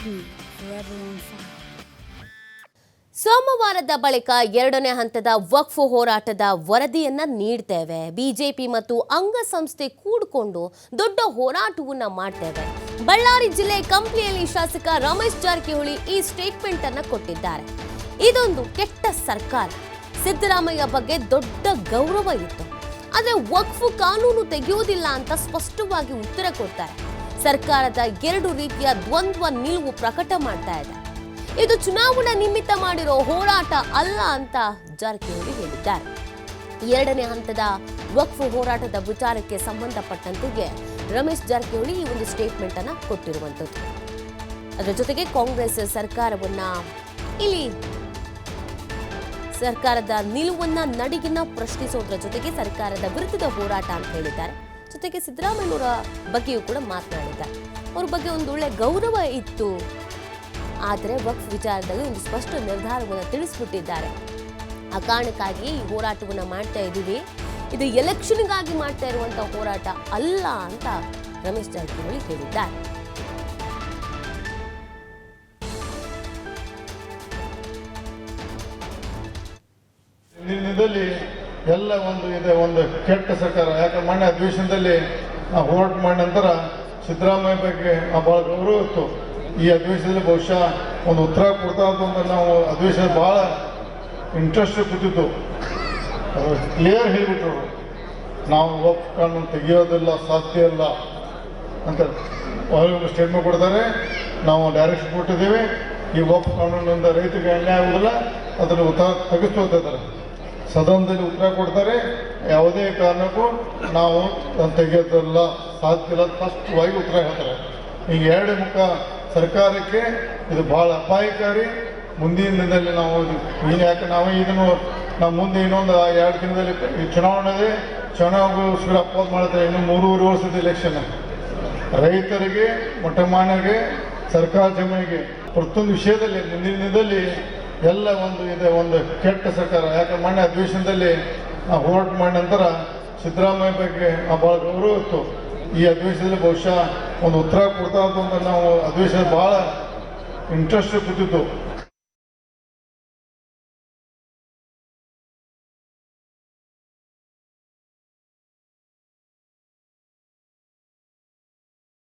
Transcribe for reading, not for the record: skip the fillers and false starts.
TV, forever on fire. ಸೋಮವಾರದ ಬಳಿಕ ಎರಡನೇ ಹಂತದ ವಕ್ಫ್ ಹೋರಾಟದ ವರದಿಯನ್ನ ನೀಡ್ತೇವೆ. ಬಿಜೆಪಿ ಮತ್ತು ಅಂಗಸಂಸ್ಥೆ ಕೂಡಿಕೊಂಡು ದೊಡ್ಡ ಹೋರಾಟವನ್ನ ಮಾಡ್ತೇವೆ. ಬಳ್ಳಾರಿ ಜಿಲ್ಲೆ ಕಂಪ್ಲಿಯಲ್ಲಿ ಶಾಸಕ ರಮೇಶ್ ಜಾರಕಿಹೊಳಿ ಈ ಸ್ಟೇಟ್ಮೆಂಟ್ ಅನ್ನ ಕೊಟ್ಟಿದ್ದಾರೆ. ಇದೊಂದು ಕೆಟ್ಟ ಸರ್ಕಾರ. ಸಿದ್ದರಾಮಯ್ಯ ಬಗ್ಗೆ ದೊಡ್ಡ ಗೌರವ ಇತ್ತು, ಆದರೆ ವಕ್ಫ್ ಕಾನೂನು ತೆಗೆಯುವುದಿಲ್ಲ ಅಂತ ಸ್ಪಷ್ಟವಾಗಿ ಉತ್ತರ ಕೊಡ್ತಾರೆ. ಸರ್ಕಾರದ ಎರಡು ರೀತಿಯ ದ್ವಂದ್ವ ನಿಲುವು ಪ್ರಕಟ ಮಾಡ್ತಾ ಇದೆ. ಇದು ಚುನಾವಣಾ ನಿಮಿತ್ತ ಮಾಡಿರೋ ಹೋರಾಟ ಅಲ್ಲ ಅಂತ ಜಾರಕಿಹೊಳಿ ಹೇಳಿದ್ದಾರೆ. ಎರಡನೇ ಹಂತದ ವಕ್ಫ್ ಹೋರಾಟದ ವಿಚಾರಕ್ಕೆ ಸಂಬಂಧಪಟ್ಟಂತೆಗೆ ರಮೇಶ್ ಜಾರಕಿಹೊಳಿ ಈ ಒಂದು ಸ್ಟೇಟ್ಮೆಂಟ್ ಅನ್ನ ಕೊಟ್ಟಿರುವಂತದ್ದು. ಅದರ ಜೊತೆಗೆ ಕಾಂಗ್ರೆಸ್ ಸರ್ಕಾರದ ನಿಲುವನ್ನ ನಡಿಗೆನ ಪ್ರಶ್ನಿಸೋದ್ರ ಜೊತೆಗೆ ಸರ್ಕಾರದ ವಿರುದ್ಧದ ಹೋರಾಟ ಅಂತ ಹೇಳಿದ್ದಾರೆ. ಜೊತೆಗೆ ಸಿದ್ದರಾಮಯ್ಯನವರ ಬಗ್ಗೆಯೂ ಕೂಡ ಮಾತನಾಡಿದ್ದಾರೆ. ಅವ್ರ ಬಗ್ಗೆ ಒಂದು ಒಳ್ಳೆ ಗೌರವ ಇತ್ತು, ಆದರೆ ವಕ್ಫ್ ವಿಚಾರದಲ್ಲಿ ಒಂದು ಸ್ಪಷ್ಟ ನಿರ್ಧಾರವನ್ನು ತಿಳಿಸ್ಬಿಟ್ಟಿದ್ದಾರೆ. ಆ ಕಾರಣಕ್ಕಾಗಿ ಈ ಹೋರಾಟವನ್ನು ಮಾಡ್ತಾ ಇದ್ದೀವಿ, ಇದು ಎಲೆಕ್ಷನ್ಗಾಗಿ ಮಾಡ್ತಾ ಇರುವಂತಹ ಹೋರಾಟ ಅಲ್ಲ ಅಂತ ರಮೇಶ್ ಜಾರಕಿಹೊಳಿ ಹೇಳಿದ್ದಾರೆ. ನಿರ್ಣಯದಲ್ಲಿ ಎಲ್ಲ ಒಂದು ಕೆಟ್ಟ ಸರ್ಕಾರ. ಯಾಕಂದ್ರೆ ಮೊನ್ನೆ ಅಧಿವೇಶನದಲ್ಲಿ ಹೋರಾಟ ಮಾಡಿದ ನಂತರ ಸಿದ್ದರಾಮಯ್ಯ ಬಗ್ಗೆ ಬಹಳ ಗೌರವ ಇತ್ತು. ಈ ಅಧಿವೇಶನದಲ್ಲಿ ಬಹುಶಃ ಒಂದು ಉತ್ತರ ಕೊಡ್ತಾ ಅಂತ ನಾವು ಅಧಿವೇಶನ ಬಹಳ ಇಂಟ್ರೆಸ್ಟ್ ಕೂತಿತ್ತು. ಕ್ಲಿಯರ್ ಹೇಳಿಬಿಟ್ರು, ನಾವು ವಕ್ಫ್ ಕಾನೂನು ತೆಗೆಯೋದಿಲ್ಲ, ಸಾಧ್ಯ ಇಲ್ಲ ಅಂತ ಒಂದು ಸ್ಟೇಟ್ಮೆಂಟ್ ಕೊಡ್ತಾರೆ. ನಾವು ಡೈರೆಕ್ಷನ್ ಕೊಟ್ಟಿದ್ದೀವಿ, ಈ ವಕ್ಫ್ ಕಾನೂನಿನಿಂದ ರೈತರಿಗೆ ಅನ್ಯಾಯ ಆಗುವುದಿಲ್ಲ, ಅದನ್ನು ಉತ್ತರ ತೆಗೆಸ್ತಾ ಇದ್ದಾರೆ. ಸದನದಲ್ಲಿ ಉತ್ತರ ಕೊಡ್ತಾರೆ, ಯಾವುದೇ ಕಾರಣಕ್ಕೂ ನಾವು ತೆಗೆಯೋದಿಲ್ಲ, ಸಾಧ್ಯ ಇಲ್ಲ, ಸ್ಪಷ್ಟವಾಗಿ ಉತ್ತರ ಹೇಳ್ತಾರೆ. ಈಗ ಎರಡು ಮುಖ ಸರ್ಕಾರಕ್ಕೆ ಇದು ಭಾಳ ಅಪಾಯಕಾರಿ. ಮುಂದಿನ ದಿನದಲ್ಲಿ ನಾವು ಮುಂದೆ ಇನ್ನೊಂದು 2 ದಿನದಲ್ಲಿ ಚುನಾವಣೆ ಅಪೋಸ್ ಮಾಡ್ತಾರೆ. ಇನ್ನು 3.5 ವರ್ಷದ ಎಲೆಕ್ಷನ್. ರೈತರಿಗೆ, ಮೊಟ್ಟಮಾನ್ಯರಿಗೆ, ಸರ್ಕಾರ ಜಮೀನಿಗೆ ಪ್ರತಿಯೊಂದು ವಿಷಯದಲ್ಲಿ ಮುಂದಿನ ದಿನದಲ್ಲಿ ಎಲ್ಲ ಒಂದು ಕೆಟ್ಟ ಸರ್ಕಾರ. ಯಾಕಂದ್ರೆ ಮೊನ್ನೆ ಅಧಿವೇಶನದಲ್ಲಿ ಹೋರಾಟ ಮಾಡಿದ ನಂತರ ಸಿದ್ದರಾಮಯ್ಯ ಬಗ್ಗೆ ಬಹಳ ಗೌರವ ಇತ್ತು. ಈ ಅಧಿವೇಶನದಲ್ಲಿ ಬಹುಶಃ ಒಂದು ಉತ್ತರ ಕೊಡ್ತಾ ಅಂತ ನಾವು ಅಧಿವೇಶನ ಬಹಳ ಇಂಟ್ರೆಸ್ಟ್ ಕೂತಿತ್ತು.